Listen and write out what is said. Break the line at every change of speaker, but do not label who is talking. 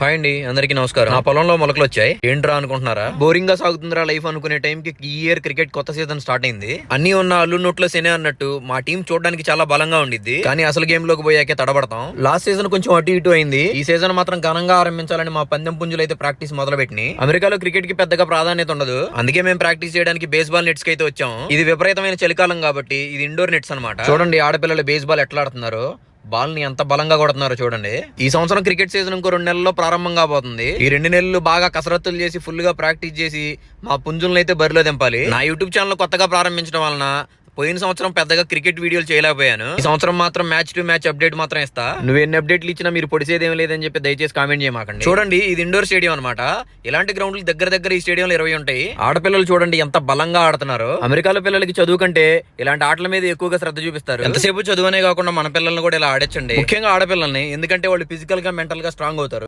Hi అండి, అందరికీ నమస్కారం. నా పొలంలో మొలకలు వచ్చాయి. ఏంట్రా అనుకుంటున్నారా? బోరింగ్ గా సాగుతుందిరా లైఫ్ అనుకునే టైం కి ఈ ఇయర్ క్రికెట్ కొత్త సీజన్ స్టార్ట్ అయింది. అన్ని ఉన్న అల్లు నోట్లో శనే అన్నట్టు మా టీం చూడడానికి చాలా బలంగా ఉండిద్ది, కానీ అసలు గేమ్ లోకి పోయాకే తడబడతాం. లాస్ట్ సీజన్ కొంచెం అటు ఇటు అయింది. ఈ సీజన్ మాత్రం ఘనంగా ఆరంభించాలని మా పందెం పుంజులు అయితే ప్రాక్టీస్ మొదలు పెట్టినాయి. అమెరికాలో క్రికెట్ కి పెద్దగా ప్రాధాన్యత ఉండదు, అందుకే మేము ప్రాక్టీస్ చేయడానికి బేస్బాల్ నెట్స్ కి అయితే వచ్చాం. ఇది విపరీతమైన చలికాలం కాబట్టి ఇది ఇండోర్ నెట్స్ అన్నమాట. చూడండి ఆడపిల్లలు బేస్బాల్ ఎట్లా ఆడుతున్నారు, బాల్ ని ఎంత బలంగా కొడుతున్నారో చూడండి. ఈ సంవత్సరం క్రికెట్ సీజన్ ఇంకో 2 నెలల్లో ప్రారంభం కాబోతుంది. ఈ 2 నెలలు బాగా కసరత్తులు చేసి ఫుల్ గా ప్రాక్టీస్ చేసి మా పుంజులను అయితే బరిలో దింపాలి. నా యూట్యూబ్ ఛానల్ కొత్తగా ప్రారంభించడం వలన పోయిన సంవత్సరం పెద్దగా క్రికెట్ వీడియోలు చేయలేకపోయాను. ఈ సంవత్సరం మాత్రం మ్యాచ్ టు మ్యాచ్ అప్డేట్ మాత్రం ఇస్తా. నువ్వు ఎన్ని అప్డేట్లు ఇచ్చినా మీరు పొడిసేదేం లేదని చెప్పి దయచేసి కామెంట్ చేయమాకండి. చూడండి ఇది ఇండోర్ స్టేడియం అనమాట. ఇలాంటి గ్రౌండ్లు దగ్గర ఈ స్టేడియంలో 20 ఉంటాయి. ఆడపిల్లలు చూడండి ఎంత బలంగా ఆడుతున్నారు. అమెరికాలో పిల్లలకి చదువు కంటే ఇలాంటి ఆటల మీద ఎక్కువగా శ్రద్ధ చూపిస్తారు. ఎంతసేపు చదువునే కాకుండా మన పిల్లల్ని కూడా ఇలా ఆడొచ్చండి, ముఖ్యంగా ఆడపిల్లల్ని, ఎందుకంటే వాళ్ళు ఫిజికల్ గా మెంటల్ గా స్ట్రాంగ్ అవుతారు.